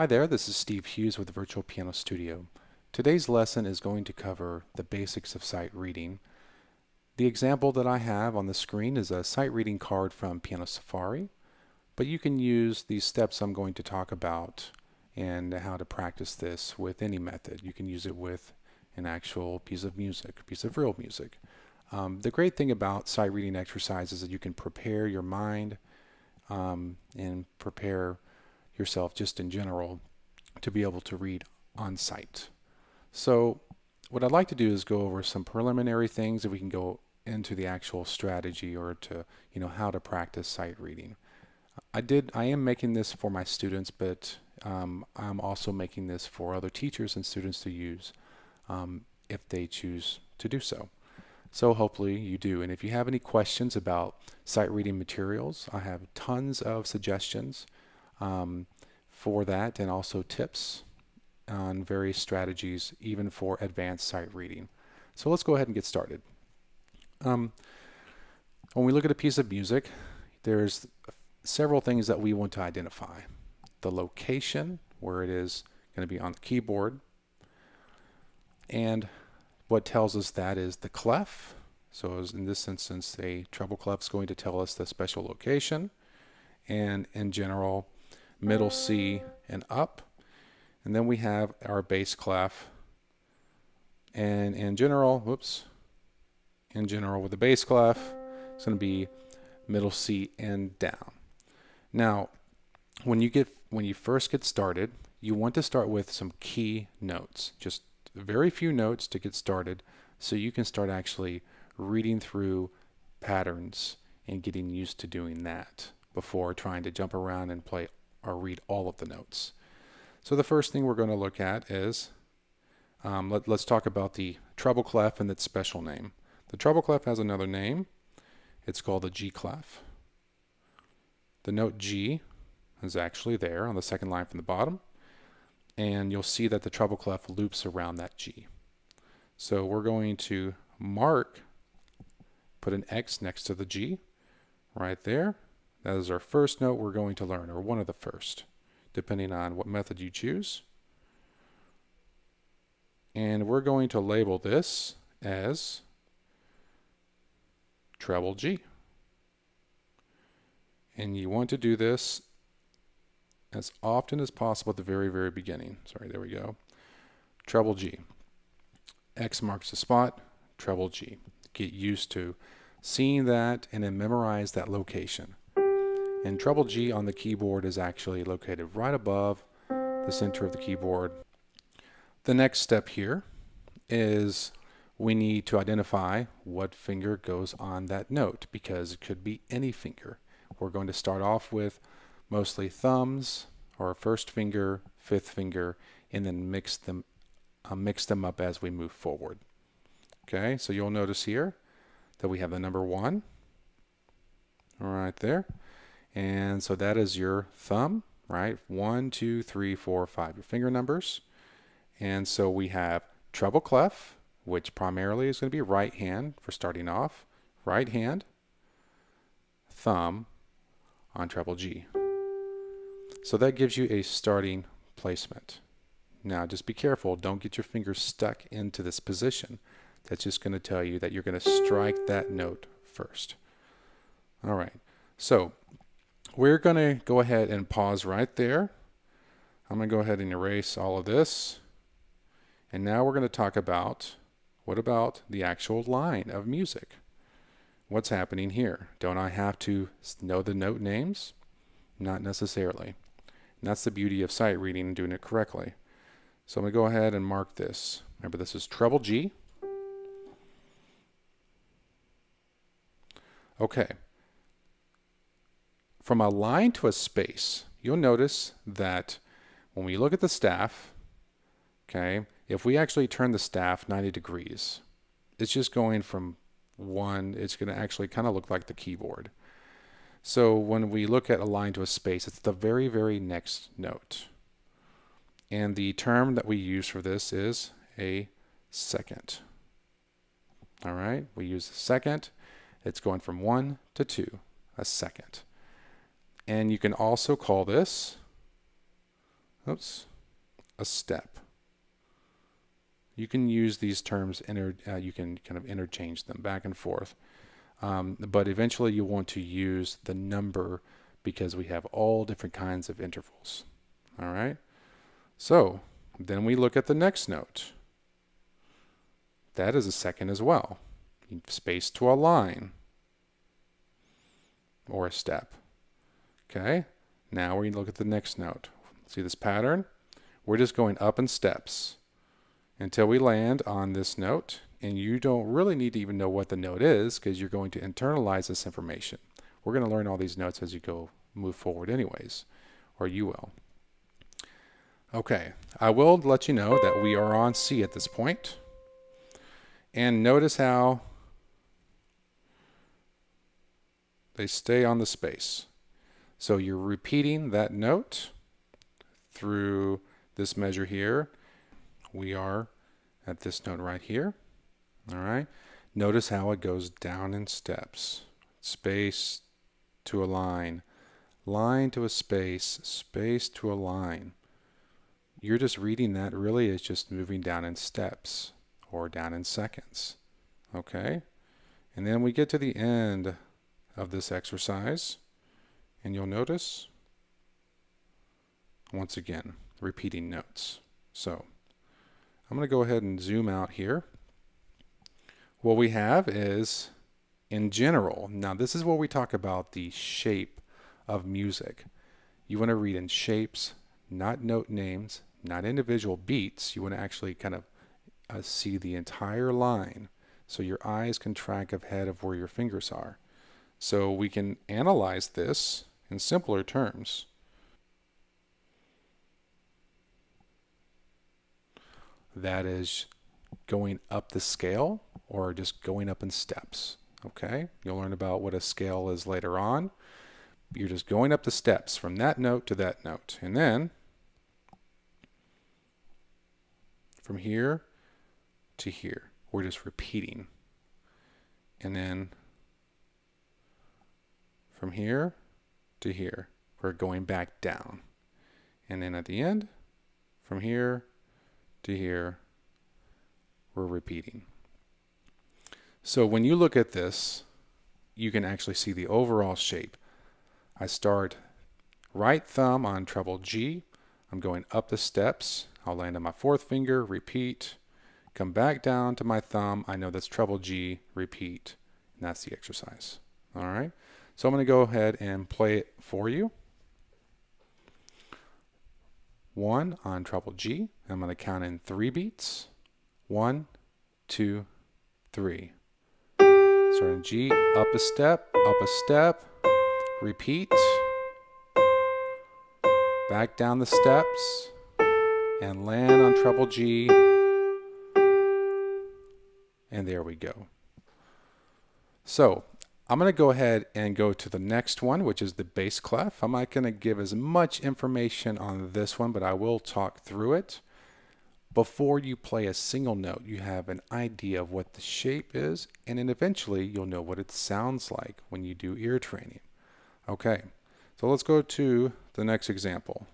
there, this is Steve Hughes with Virtual Piano Studio. Today's lesson is going to cover the basics of sight reading. The example that I have on the screen is a sight reading card from Piano Safari, but you can use these steps I'm going to talk about and how to practice this with any method. You can use it with an actual piece of music, a piece of real music. The great thing about sight reading exercises is that you can prepare your mind and prepare yourself just in general to be able to read on sight. So what I'd like to do is go over some preliminary things that we can go into the actual strategy or to how to practice sight reading. I am making this for my students, but I'm also making this for other teachers and students to use if they choose to do so. So hopefully you do. And if you have any questions about sight reading materials, I have tons of suggestions for that, and also tips on various strategies even for advanced sight reading. So let's go ahead and get started. When we look at a piece of music, there's several things that we want to identify. The location, where it is going to be on the keyboard, and what tells us that is the clef. So in this instance, a treble clef is going to tell us the special location, and in general, middle C and up. And then we have our bass clef, and in general with the bass clef, it's going to be middle C and down. Now, when you first get started, you want to start with some key notes, just very few notes to get started, so you can start actually reading through patterns and getting used to doing that before trying to jump around and play or read all of the notes. So the first thing we're going to look at is, let's talk about the treble clef and its special name. The treble clef has another name. It's called the G clef. The note G is actually there on the second line from the bottom, and you'll see that the treble clef loops around that G. So we're going to put an X next to the G right there. That is our first note we're going to learn, or one of the first, depending on what method you choose. And we're going to label this as treble G. And you want to do this as often as possible at the very, very beginning. Sorry, there we go. Treble G. X marks the spot, treble G. Get used to seeing that and then memorize that location. And treble G on the keyboard is actually located right above the center of the keyboard. The next step here is we need to identify what finger goes on that note, because it could be any finger. We're going to start off with mostly thumbs, or first finger, fifth finger, and then mix them up as we move forward. Okay, so you'll notice here that we have the number 1 right there. And so that is your thumb, right? 1, 2, 3, 4, 5, your finger numbers. And so we have treble clef, which primarily is going to be right hand for starting off. Right hand, thumb on treble G. So that gives you a starting placement. Now just be careful, don't get your fingers stuck into this position. That's just going to tell you that you're going to strike that note first. All right, so we're going to go ahead and pause right there. I'm going to go ahead and erase all of this. And now we're going to talk about, what about the actual line of music? What's happening here? Don't I have to know the note names? Not necessarily. And that's the beauty of sight reading and doing it correctly. So I'm going to go ahead and mark this. Remember, this is treble G. Okay. From a line to a space, you'll notice that when we look at the staff, okay, if we actually turn the staff 90 degrees, it's just going from one, it's going to actually kind of look like the keyboard. So when we look at a line to a space, it's the very, very next note. And the term that we use for this is a second. All right, we use a second. It's going from 1 to 2, a second. And you can also call this a step. You can use these terms, you can kind of interchange them back and forth. But eventually you want to use the number because we have all different kinds of intervals. All right. So then we look at the next note. That is a second as well. Space to a line or a step. Okay. Now we look at the next note. See this pattern? We're just going up in steps until we land on this note, and you don't really need to even know what the note is because you're going to internalize this information. We're going to learn all these notes as you move forward anyways, or you will. Okay, I will let you know that we are on C at this point, and notice how they stay on the space. So you're repeating that note through this measure here. We are at this note right here. All right. Notice how it goes down in steps. Space to a line, line to a space, space to a line. You're just reading that really as just moving down in steps or down in seconds. Okay. And then we get to the end of this exercise, and you'll notice once again repeating notes. So I'm going to go ahead and zoom out here. What we have is, in general, now this is where we talk about the shape of music. You want to read in shapes, not note names, not individual beats. You want to actually kind of see the entire line so your eyes can track ahead of where your fingers are. So we can analyze this in simpler terms. That is going up the scale or just going up in steps. Okay, you'll learn about what a scale is later on. You're just going up the steps from that note to that note, and then from here to here we're just repeating, and then from here to here we're going back down, and then at the end from here to here we're repeating. So when you look at this, you can actually see the overall shape. I start right thumb on treble G. I'm going up the steps. I'll land on my fourth finger, repeat, come back down to my thumb. I know that's treble G, repeat, and that's the exercise. All right. So I'm going to go ahead and play it for you. 1 on treble G. I'm going to count in 3 beats. 1, 2, 3. Start on G, up a step, repeat, back down the steps, and land on treble G, and there we go. So I'm going to go ahead and go to the next one, which is the bass clef. I'm not going to give as much information on this one, but I will talk through it. Before you play a single note, you have an idea of what the shape is, and then eventually you'll know what it sounds like when you do ear training. Okay, so let's go to the next example.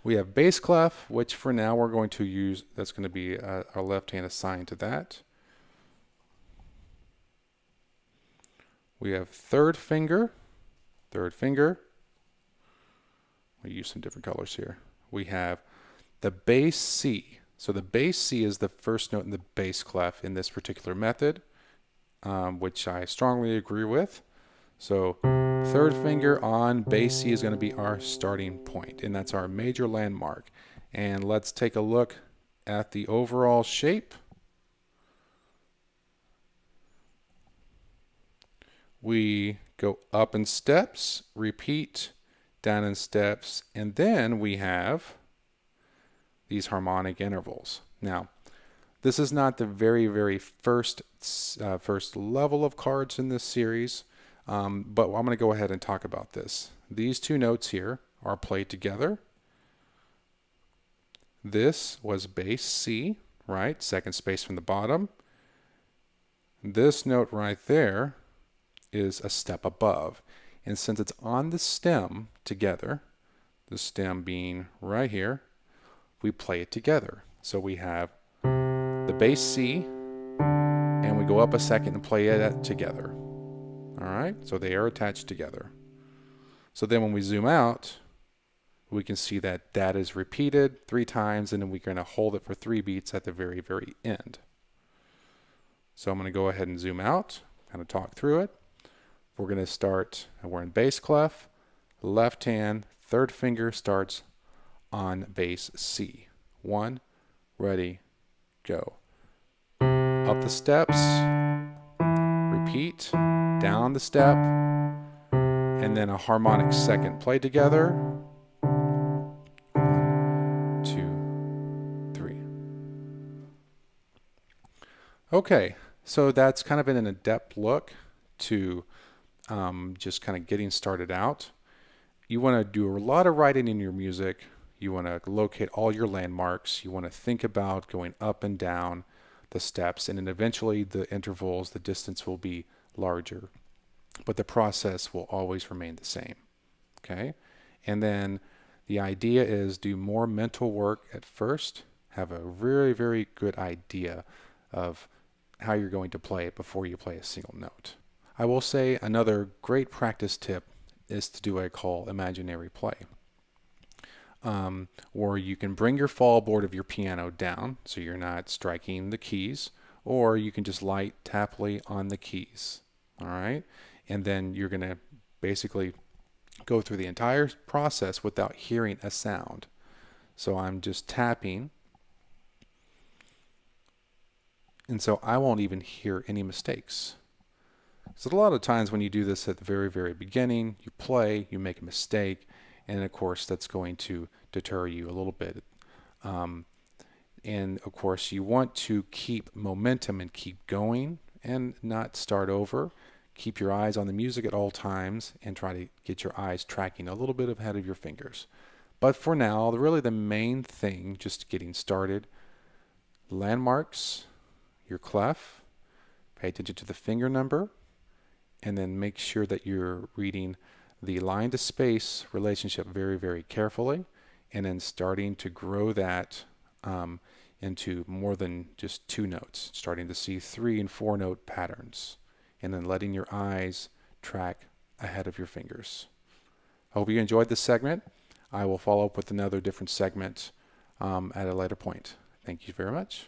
We have bass clef, which for now we're going to use, that's going to be our left hand assigned to that. We have third finger. We'll use some different colors here. We have the bass C. So the bass C is the first note in the bass clef in this particular method, which I strongly agree with. So third finger on bass C is going to be our starting point, and that's our major landmark. And let's take a look at the overall shape. We go up in steps, repeat, down in steps, and then we have these harmonic intervals. Now, this is not the very first level of cards in this series, but I'm going to go ahead and talk about this. These two notes here are played together. This was bass C, right? Second space from the bottom. This note right there is a step above. And since it's on the stem together, the stem being right here, we play it together. So we have the bass C, and we go up a second and play it together. All right, so they are attached together. So then when we zoom out, we can see that that is repeated 3 times, and then we're going to hold it for 3 beats at the very, very end. So I'm going to go ahead and zoom out, kind of talk through it. We're going to start, we're in bass clef, left hand, 3rd finger starts on bass C. 1, ready, go. Up the steps, repeat, down the step, and then a harmonic second play together. 1, 2, 3. Okay, so that's kind of an in-depth look to just kind of getting started out. You want to do a lot of writing in your music. You want to locate all your landmarks. You want to think about going up and down the steps, and then eventually the intervals, the distance will be larger, but the process will always remain the same. Okay, and then the idea is do more mental work at first. Have a very, very good idea of how you're going to play it before you play a single note. I will say another great practice tip is to do what I call imaginary play, where you can bring your fall board of your piano down so you're not striking the keys, or you can just light tappily on the keys. All right, and then you're going to basically go through the entire process without hearing a sound. So I'm just tapping, and so I won't even hear any mistakes. So a lot of times when you do this at the very, very beginning, you play, you make a mistake, and of course that's going to deter you a little bit. And of course you want to keep momentum and keep going and not start over. Keep your eyes on the music at all times and try to get your eyes tracking a little bit ahead of your fingers. But for now, really the main thing, just getting started, landmarks, your clef, pay attention to the finger number, and then make sure that you're reading the line to space relationship very, very carefully, and then starting to grow that into more than just 2 notes, starting to see 3 and 4 note patterns, and then letting your eyes track ahead of your fingers. Hope you enjoyed this segment. I will follow up with another different segment at a later point. Thank you very much.